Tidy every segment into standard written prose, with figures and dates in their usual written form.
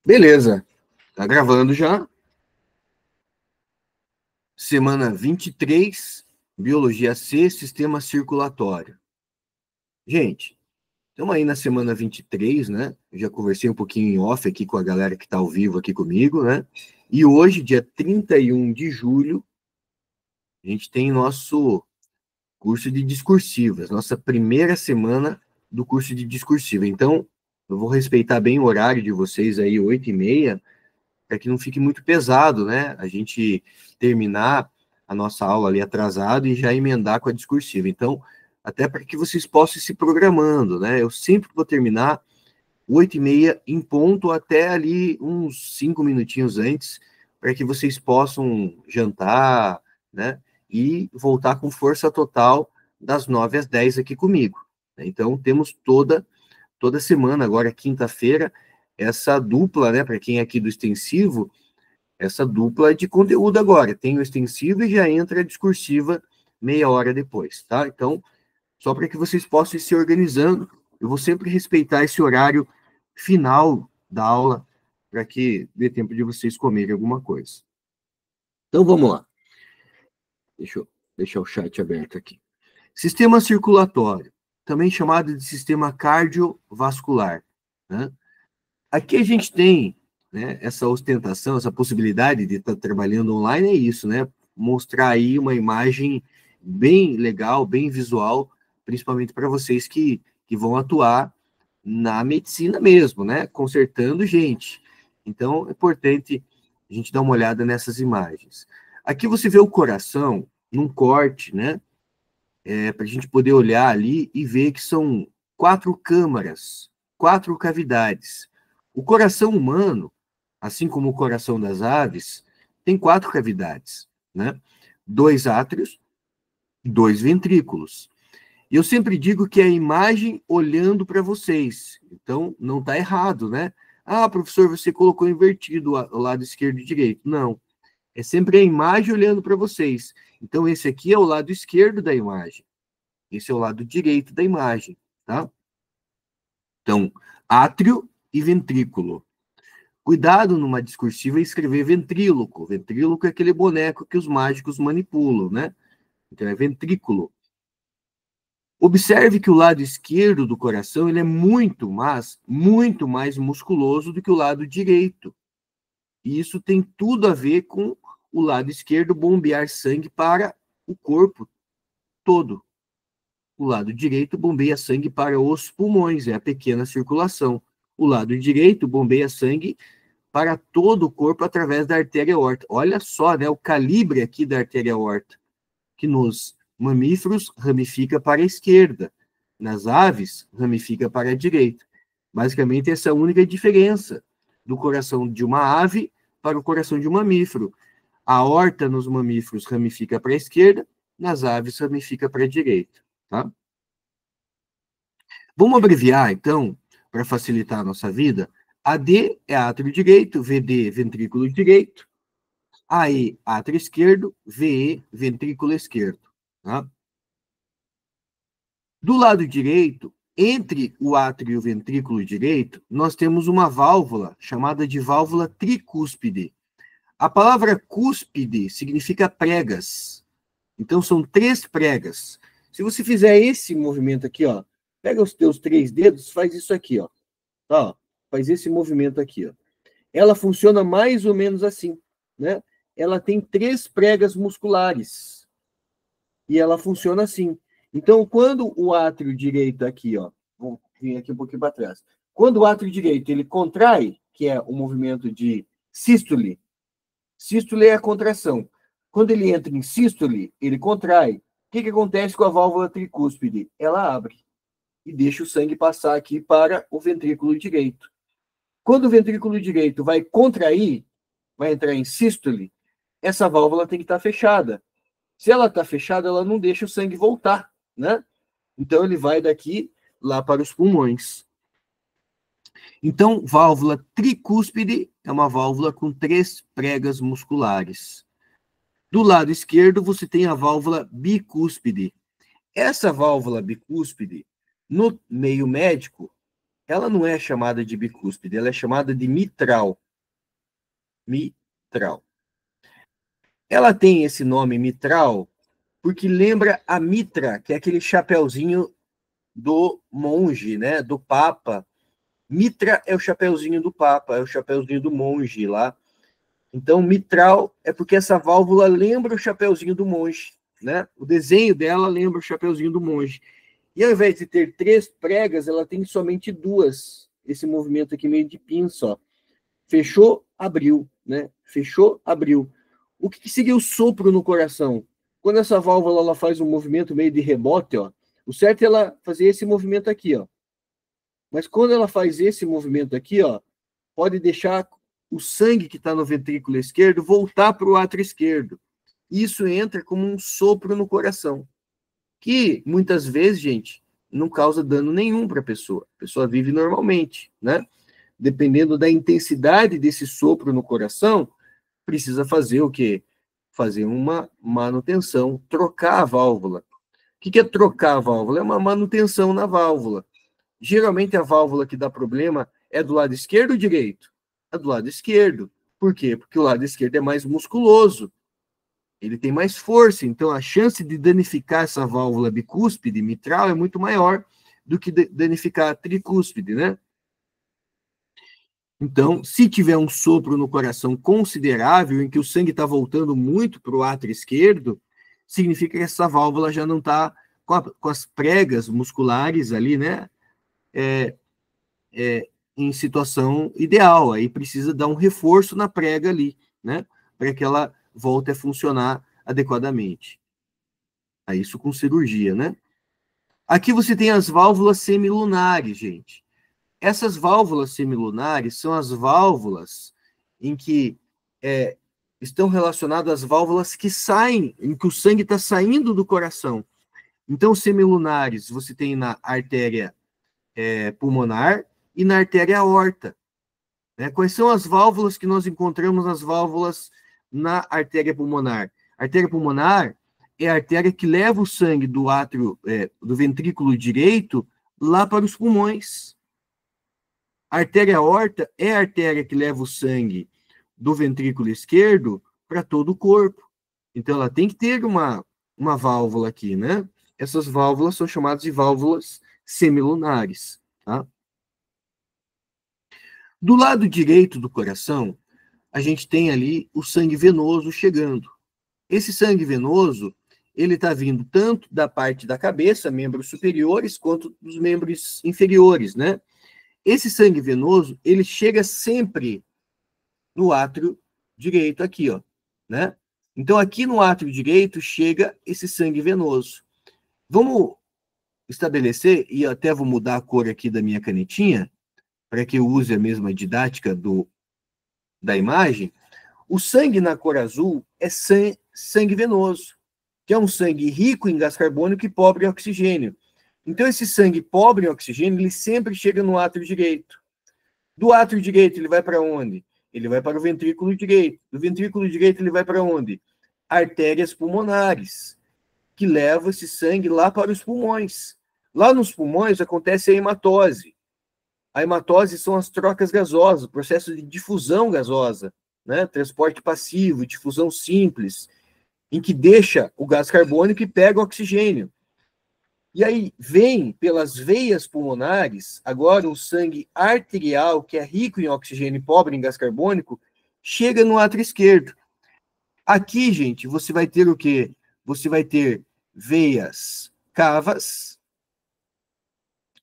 Beleza, tá gravando já. Semana 23, Biologia C, Sistema Circulatório. Gente, estamos aí na semana 23, né? Eu já conversei um pouquinho em off aqui com a galera que está ao vivo aqui comigo, né? E hoje, dia 31 de julho, a gente tem nosso curso de discursivas, nossa primeira semana do curso de discursiva. Então, eu vou respeitar bem o horário de vocês aí, 8h30, para que não fique muito pesado, né? A gente terminar a nossa aula ali atrasado e já emendar com a discursiva. Então, até para que vocês possam ir se programando, né? Eu sempre vou terminar 8h30 em ponto, até ali uns 5 minutinhos antes, para que vocês possam jantar, né? E voltar com força total das 9 às 10 aqui comigo. Então, temos toda semana, agora quinta-feira, essa dupla, né, para quem é aqui do extensivo, essa dupla de conteúdo agora. Tem o extensivo e já entra a discursiva meia hora depois, tá? Então, só para que vocês possam ir se organizando, eu vou sempre respeitar esse horário final da aula, para que dê tempo de vocês comerem alguma coisa. Então, vamos lá. Deixa eu deixar o chat aberto aqui. Sistema circulatório, também chamado de sistema cardiovascular, né? Aqui a gente tem, né, essa ostentação, essa possibilidade de estar trabalhando online, é isso, né? Mostrar aí uma imagem bem legal, bem visual, principalmente para vocês que vão atuar na medicina mesmo, né? Consertando gente. Então, é importante a gente dar uma olhada nessas imagens. Aqui você vê o coração num corte, né? Para a gente poder olhar ali e ver que são 4 câmaras, 4 cavidades. O coração humano, assim como o coração das aves, tem 4 cavidades, né? 2 átrios, 2 ventrículos. E eu sempre digo que é a imagem olhando para vocês. Então, não está errado, né? Ah, professor, você colocou invertido o lado esquerdo e direito. Não. É sempre a imagem olhando para vocês. Então, esse aqui é o lado esquerdo da imagem. Esse é o lado direito da imagem, tá? Então, átrio e ventrículo. Cuidado numa discursiva em escrever ventríloco. Ventríloco é aquele boneco que os mágicos manipulam, né? Então, é ventrículo. Observe que o lado esquerdo do coração ele é muito mais musculoso do que o lado direito. E isso tem tudo a ver com o lado esquerdo bombear sangue para o corpo todo. O lado direito bombeia sangue para os pulmões, é a pequena circulação. O lado direito bombeia sangue para todo o corpo através da artéria aorta. Olha só, né, o calibre aqui da artéria aorta, que nos mamíferos ramifica para a esquerda, nas aves ramifica para a direita. Basicamente, essa é a única diferença do coração de uma ave para o coração de um mamífero. A aorta nos mamíferos ramifica para a esquerda, nas aves ramifica para a direita, tá? Vamos abreviar, então, para facilitar a nossa vida. AD é átrio direito, VD, ventrículo direito, AE, átrio esquerdo, VE, ventrículo esquerdo. Tá? Do lado direito, entre o átrio e o ventrículo direito, nós temos uma válvula chamada de válvula tricúspide. A palavra cúspide significa pregas. Então, são 3 pregas. Se você fizer esse movimento aqui, ó, pega os teus 3 dedos, faz isso aqui, ó. Ó, faz esse movimento aqui, ó. Ela funciona mais ou menos assim, né? Ela tem 3 pregas musculares. E ela funciona assim. Então, quando o átrio direito aqui, ó, vou vir aqui um pouquinho para trás. Quando o átrio direito ele contrai, que é o movimento de sístole, sístole é a contração. Quando ele entra em sístole, ele contrai. O que acontece com a válvula tricúspide? Ela abre e deixa o sangue passar aqui para o ventrículo direito. Quando o ventrículo direito vai contrair, vai entrar em sístole, essa válvula tem que estar fechada. Se ela está fechada, ela não deixa o sangue voltar, né? Então, ele vai daqui lá para os pulmões. Então, válvula tricúspide é uma válvula com 3 pregas musculares. Do lado esquerdo, você tem a válvula bicúspide. Essa válvula bicúspide, no meio médico, ela não é chamada de bicúspide, ela é chamada de mitral. Mitral. Ela tem esse nome mitral porque lembra a mitra, que é aquele chapeuzinho do monge, né, do papa. Mitra é o chapeuzinho do papa, é o chapeuzinho do monge lá. Então, mitral é porque essa válvula lembra o chapeuzinho do monge, né? O desenho dela lembra o chapeuzinho do monge. E ao invés de ter 3 pregas, ela tem somente 2. Esse movimento aqui meio de pinça, ó. Fechou, abriu, né? Fechou, abriu. O que seria o sopro no coração? Quando essa válvula ela faz um movimento meio de rebote, ó, o certo é ela fazer esse movimento aqui, ó. Mas quando ela faz esse movimento aqui, ó, pode deixar o sangue que está no ventrículo esquerdo voltar para o átrio esquerdo. Isso entra como um sopro no coração, que muitas vezes, gente, não causa dano nenhum para a pessoa. A pessoa vive normalmente, né? Dependendo da intensidade desse sopro no coração, precisa fazer o quê? Fazer uma manutenção, trocar a válvula. O que é trocar a válvula? É uma manutenção na válvula. Geralmente a válvula que dá problema é do lado esquerdo ou direito? É do lado esquerdo. Por quê? Porque o lado esquerdo é mais musculoso. Ele tem mais força, então a chance de danificar essa válvula bicúspide mitral é muito maior do que danificar a tricúspide, né? Então, se tiver um sopro no coração considerável, em que o sangue está voltando muito para o átrio esquerdo, significa que essa válvula já não está com as pregas musculares ali, né? Em situação ideal. Aí precisa dar um reforço na prega ali, né? Para que ela volte a funcionar adequadamente. Aí isso com cirurgia, né? Aqui você tem as válvulas semilunares, gente. Essas válvulas semilunares são as válvulas em que estão relacionadas às válvulas que saem, em que o sangue está saindo do coração. Então, semilunares você tem na artéria pulmonar e na artéria aorta. Né? Quais são as válvulas que nós encontramos nas válvulas na artéria pulmonar? A artéria pulmonar é a artéria que leva o sangue do átrio, do ventrículo direito lá para os pulmões. A artéria aorta é a artéria que leva o sangue do ventrículo esquerdo para todo o corpo. Então, ela tem que ter uma válvula aqui, né? Essas válvulas são chamadas de válvulas semilunares, tá? Do lado direito do coração, a gente tem ali o sangue venoso chegando. Esse sangue venoso, ele está vindo tanto da parte da cabeça, membros superiores, quanto dos membros inferiores, né? Esse sangue venoso, ele chega sempre no átrio direito aqui, ó, né? Então, aqui no átrio direito chega esse sangue venoso. Vamos estabelecer, e até vou mudar a cor aqui da minha canetinha, para que eu use a mesma didática da imagem. O sangue na cor azul é sangue venoso, que é um sangue rico em gás carbônico e pobre em oxigênio. Então, esse sangue pobre em oxigênio, ele sempre chega no átrio direito. Do átrio direito, ele vai para onde? Ele vai para o ventrículo direito. Do ventrículo direito, ele vai para onde? Artérias pulmonares, que levam esse sangue lá para os pulmões. Lá nos pulmões acontece a hematose. A hematose são as trocas gasosas, o processo de difusão gasosa, né? Transporte passivo, difusão simples, em que deixa o gás carbônico e pega o oxigênio. E aí vem pelas veias pulmonares, agora o sangue arterial, que é rico em oxigênio e pobre em gás carbônico, chega no átrio esquerdo. Aqui, gente, você vai ter o quê? Você vai ter veias cavas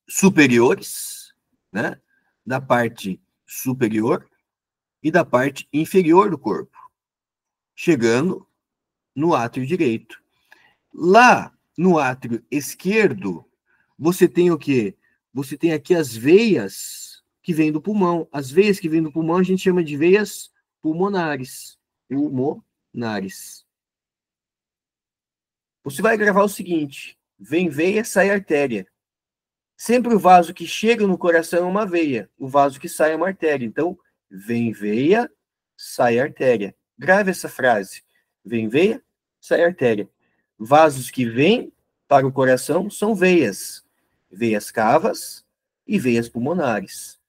superiores, né? Da parte superior e da parte inferior do corpo, chegando no átrio direito. Lá no átrio esquerdo, você tem o quê? Você tem aqui as veias que vêm do pulmão. As veias que vêm do pulmão a gente chama de veias pulmonares. Pulmonares. Você vai gravar o seguinte: vem veia, sai artéria. Sempre o vaso que chega no coração é uma veia, o vaso que sai é uma artéria. Então, vem veia, sai artéria. Grave essa frase. Vem veia, sai artéria. Vasos que vêm para o coração são veias. Veias cavas e veias pulmonares.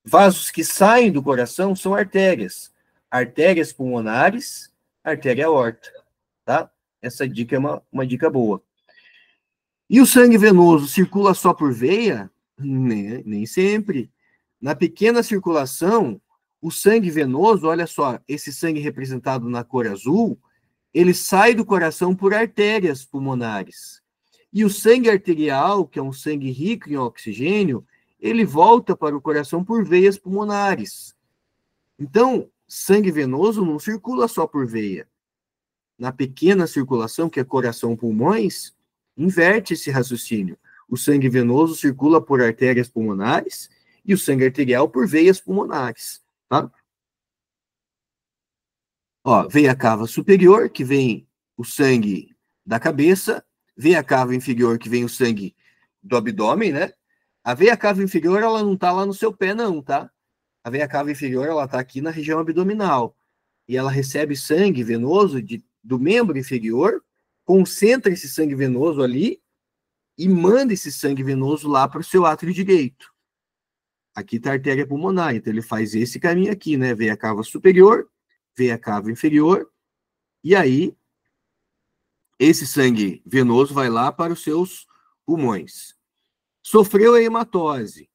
Vasos que saem do coração são artérias. Artérias pulmonares, artéria aorta, tá? Essa dica é uma dica boa. E o sangue venoso circula só por veia? Nem sempre. Na pequena circulação, o sangue venoso, olha só, esse sangue representado na cor azul, ele sai do coração por artérias pulmonares. E o sangue arterial, que é um sangue rico em oxigênio, ele volta para o coração por veias pulmonares. Então, sangue venoso não circula só por veia. Na pequena circulação, que é coração-pulmões, inverte esse raciocínio. O sangue venoso circula por artérias pulmonares e o sangue arterial por veias pulmonares, tá? Ó, veia cava superior, que vem o sangue da cabeça, veia cava inferior, que vem o sangue do abdômen, né? A veia cava inferior, ela não tá lá no seu pé, não, tá? A veia cava inferior, ela tá aqui na região abdominal. E ela recebe sangue venoso do membro inferior, concentra esse sangue venoso ali e manda esse sangue venoso lá para o seu átrio direito. Aqui está a artéria pulmonar, então ele faz esse caminho aqui, né? Veia cava superior, veia cava inferior, e aí esse sangue venoso vai lá para os seus pulmões. Sofreu a hematose,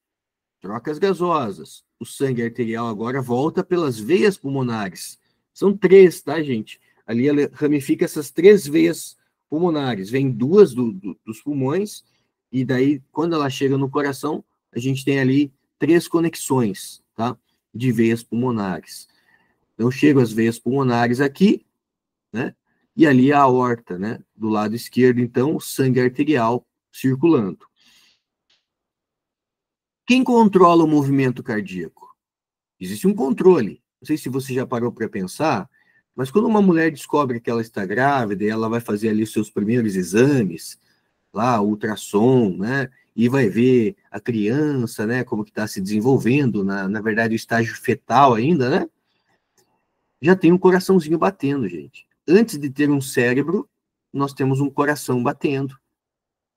trocas gasosas. O sangue arterial agora volta pelas veias pulmonares. São 3, tá, gente? Ali ela ramifica essas 3 veias pulmonares. Vem 2 dos pulmões, e daí, quando ela chega no coração, a gente tem ali 3 conexões, tá? De veias pulmonares. Então, chegam as veias pulmonares aqui, né? E ali a aorta, né? Do lado esquerdo, então, o sangue arterial circulando. Quem controla o movimento cardíaco? Existe um controle. Não sei se você já parou para pensar, mas quando uma mulher descobre que ela está grávida e ela vai fazer ali os seus primeiros exames, lá, ultrassom, né? E vai ver a criança, né? Como que está se desenvolvendo, na verdade, o estágio fetal ainda, né? Já tem um coraçãozinho batendo, gente. Antes de ter um cérebro, nós temos um coração batendo.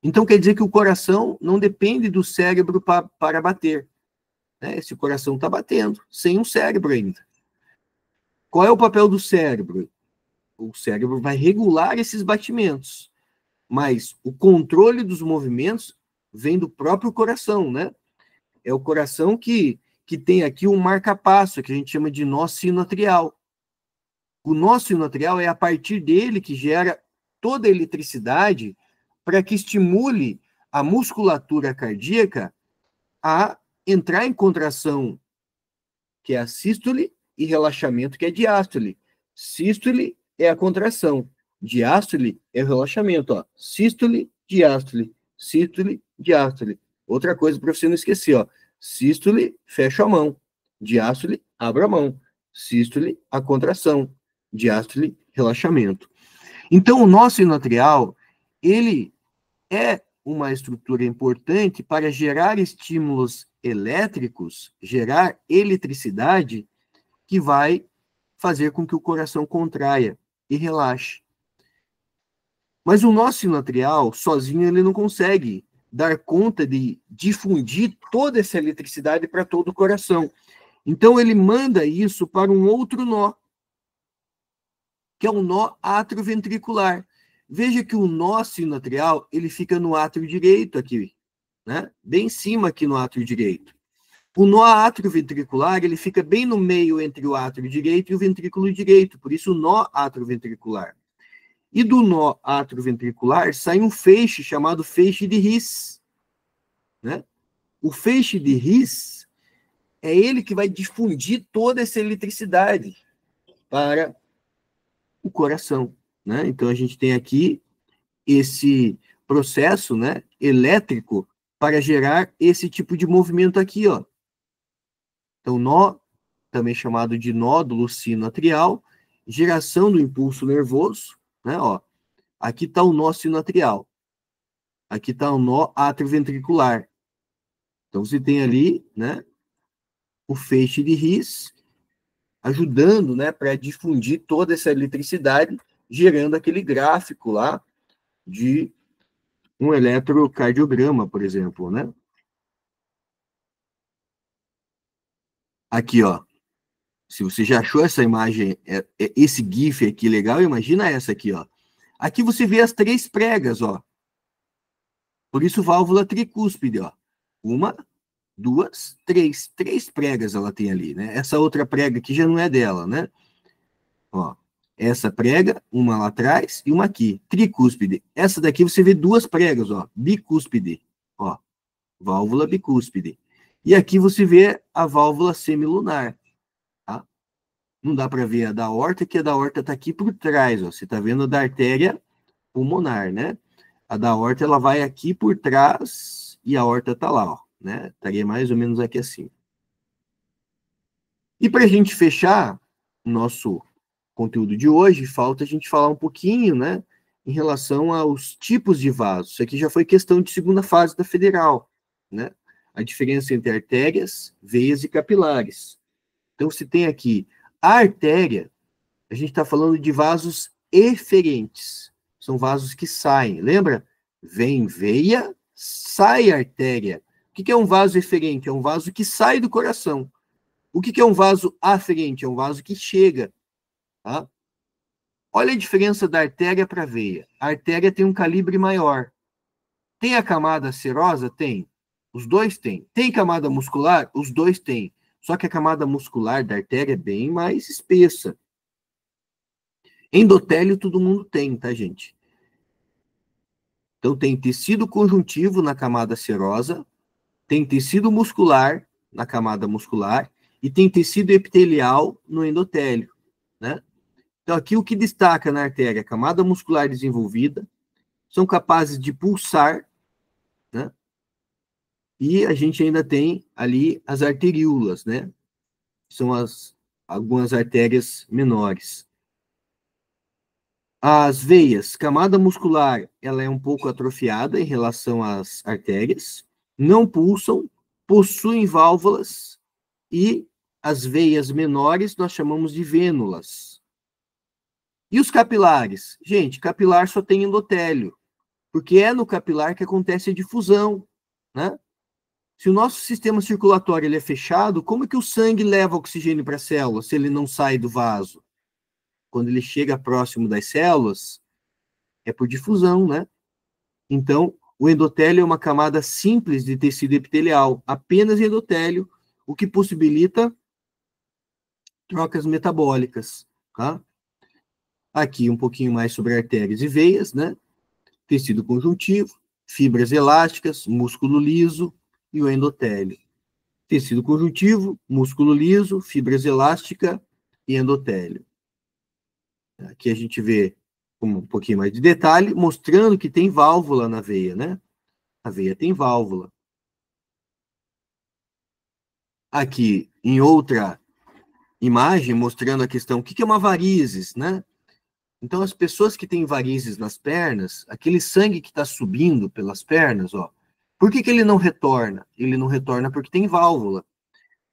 Então, quer dizer que o coração não depende do cérebro para bater. Né? Esse coração está batendo, sem um cérebro ainda. Qual é o papel do cérebro? O cérebro vai regular esses batimentos, mas o controle dos movimentos vem do próprio coração, né? É o coração que tem aqui um marca-passo, que a gente chama de nó sinoatrial. O nó sinoatrial é a partir dele que gera toda a eletricidade para que estimule a musculatura cardíaca a entrar em contração, que é a sístole, e relaxamento, que é a diástole. Sístole é a contração, diástole é o relaxamento. Ó. Sístole, diástole, sístole, diástole. Outra coisa para você não esquecer, ó. Sístole, fecha a mão. Diástole, abre a mão. Sístole, a contração. Diástole, relaxamento. Então, o nó sinoatrial, ele é uma estrutura importante para gerar estímulos elétricos, gerar eletricidade, que vai fazer com que o coração contraia e relaxe. Mas o nó sinoatrial, sozinho, ele não consegue dar conta de difundir toda essa eletricidade para todo o coração. Então, ele manda isso para um outro nó, que é o nó atrioventricular. Veja que o nó sinoatrial, ele fica no átrio direito aqui, né? Bem em cima aqui no átrio direito. O nó atrioventricular, ele fica bem no meio entre o átrio direito e o ventrículo direito, por isso o nó atrioventricular. E do nó atrioventricular sai um feixe chamado feixe de His, né? O feixe de His é ele que vai difundir toda essa eletricidade para o coração, né? Então a gente tem aqui esse processo, né, elétrico para gerar esse tipo de movimento aqui, ó. Então, nó, também chamado de nódulo sinoatrial, geração do impulso nervoso, né, ó. Aqui está o nó sinoatrial. Aqui está o nó atrioventricular. Então, você tem ali, né, o feixe de His ajudando, né, para difundir toda essa eletricidade, gerando aquele gráfico lá de um eletrocardiograma, por exemplo, né? Aqui, ó. Se você já achou essa imagem, esse GIF aqui legal, imagina essa aqui, ó. Aqui você vê as 3 pregas, ó. Por isso, válvula tricúspide, ó. 1, 2, 3. 3 pregas ela tem ali, né? Essa outra prega aqui já não é dela, né? Ó. Essa prega, uma lá atrás e uma aqui. Tricúspide. Essa daqui você vê 2 pregas, ó. Bicúspide. Ó. Válvula bicúspide. E aqui você vê a válvula semilunar. Tá? Não dá para ver a da aorta, que a da aorta está aqui por trás. Ó. Você está vendo a da artéria pulmonar, né? A da aorta ela vai aqui por trás e a aorta está lá, ó, né? Estaria mais ou menos aqui assim. E para a gente fechar o nosso conteúdo de hoje, falta a gente falar um pouquinho, né, em relação aos tipos de vasos. Isso aqui já foi questão de segunda fase da federal, né? A diferença entre artérias, veias e capilares. Então, você tem aqui a artéria, a gente está falando de vasos eferentes. São vasos que saem. Lembra? Vem veia, sai artéria. O que é um vaso eferente? É um vaso que sai do coração. O que é um vaso aferente? É um vaso que chega. Tá? Olha a diferença da artéria para a veia. A artéria tem um calibre maior. Tem a camada serosa? Tem. Os dois têm. Tem camada muscular? Os dois têm. Só que a camada muscular da artéria é bem mais espessa. Endotélio todo mundo tem, tá, gente? Então, tem tecido conjuntivo na camada serosa, tem tecido muscular na camada muscular e tem tecido epitelial no endotélio, né? Então, aqui o que destaca na artéria, a camada muscular desenvolvida, são capazes de pulsar, né? E a gente ainda tem ali as arteríolas, né? São algumas artérias menores. As veias, camada muscular, ela é um pouco atrofiada em relação às artérias, não pulsam, possuem válvulas e as veias menores nós chamamos de vênulas. E os capilares? Gente, capilar só tem endotélio, porque é no capilar que acontece a difusão, né? Se o nosso sistema circulatório ele é fechado, como é que o sangue leva oxigênio para a célula se ele não sai do vaso? Quando ele chega próximo das células, é por difusão, né? Então, o endotélio é uma camada simples de tecido epitelial, apenas endotélio, o que possibilita trocas metabólicas, tá? Aqui um pouquinho mais sobre artérias e veias, né? Tecido conjuntivo, fibras elásticas, músculo liso e o endotélio. Tecido conjuntivo, músculo liso, fibras elástica e endotélio. Aqui a gente vê com um pouquinho mais de detalhe, mostrando que tem válvula na veia, né? A veia tem válvula. Aqui, em outra imagem, mostrando a questão, o que é uma varizes, né? Então, as pessoas que têm varizes nas pernas, aquele sangue que está subindo pelas pernas, ó, por que ele não retorna? Ele não retorna porque tem válvula.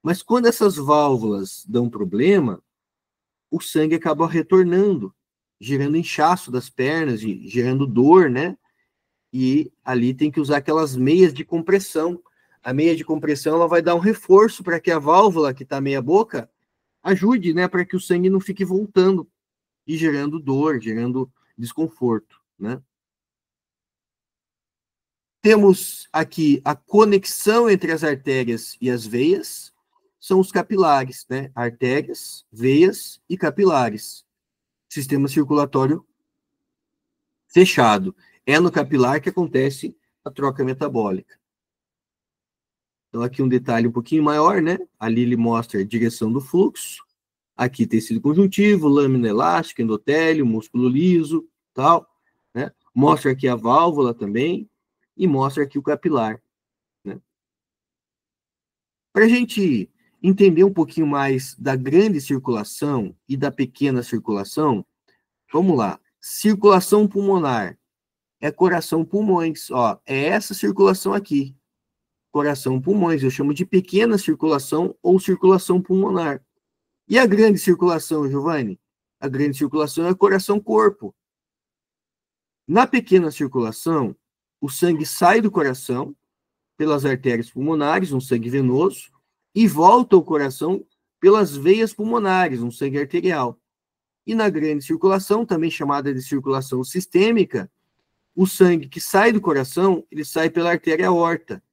Mas quando essas válvulas dão problema, o sangue acaba retornando, gerando inchaço das pernas, gerando dor, né? E ali tem que usar aquelas meias de compressão. A meia de compressão ela vai dar um reforço para que a válvula que está meia boca ajude, né? Para que o sangue não fique voltando e gerando dor, gerando desconforto, né? Temos aqui a conexão entre as artérias e as veias, são os capilares, né? Artérias, veias e capilares. Sistema circulatório fechado. É no capilar que acontece a troca metabólica. Então, aqui um detalhe um pouquinho maior, né? Ali ele mostra a direção do fluxo. Aqui tecido conjuntivo, lâmina elástica, endotélio, músculo liso, tal, né? Mostra aqui a válvula também e mostra aqui o capilar, né? Para a gente entender um pouquinho mais da grande circulação e da pequena circulação, vamos lá. Circulação pulmonar é coração-pulmões, ó, é essa circulação aqui. Coração-pulmões, eu chamo de pequena circulação ou circulação pulmonar. E a grande circulação, Giovanni? A grande circulação é coração-corpo. Na pequena circulação, o sangue sai do coração pelas artérias pulmonares, um sangue venoso, e volta ao coração pelas veias pulmonares, um sangue arterial. E na grande circulação, também chamada de circulação sistêmica, o sangue que sai do coração, ele sai pela artéria aorta.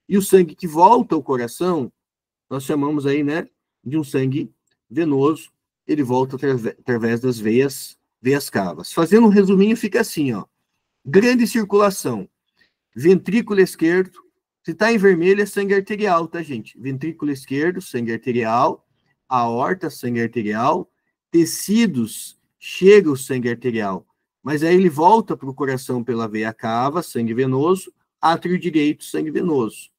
E o sangue que volta ao coração, nós chamamos aí, né, de um sangue venoso, ele volta através das veias cavas. Fazendo um resuminho, fica assim, ó. Grande circulação, ventrículo esquerdo, se está em vermelho é sangue arterial, tá, gente? Ventrículo esquerdo, sangue arterial, aorta, sangue arterial, tecidos, chega o sangue arterial, mas aí ele volta para o coração pela veia cava, sangue venoso, átrio direito, sangue venoso.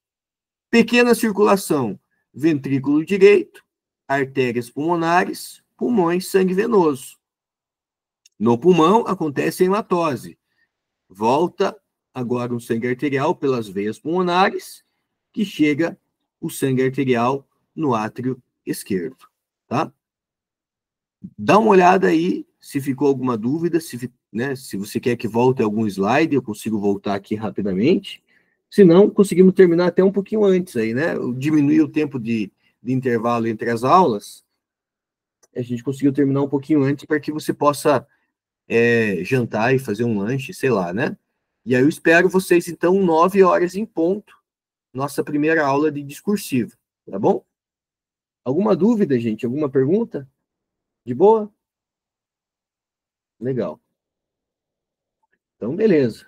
Pequena circulação, ventrículo direito, artérias pulmonares, pulmões, sangue venoso. No pulmão acontece a hematose. Volta agora um sangue arterial pelas veias pulmonares, que chega o sangue arterial no átrio esquerdo, tá? Dá uma olhada aí, se ficou alguma dúvida, se você quer que volte algum slide, eu consigo voltar aqui rapidamente. Se não, conseguimos terminar até um pouquinho antes aí, né? Diminuir o tempo de intervalo entre as aulas, a gente conseguiu terminar um pouquinho antes para que você possa jantar e fazer um lanche, sei lá, né? E aí eu espero vocês, então, 9 horas em ponto, nossa primeira aula de discursivo, tá bom? Alguma dúvida, gente? Alguma pergunta? De boa? Legal. Então, beleza.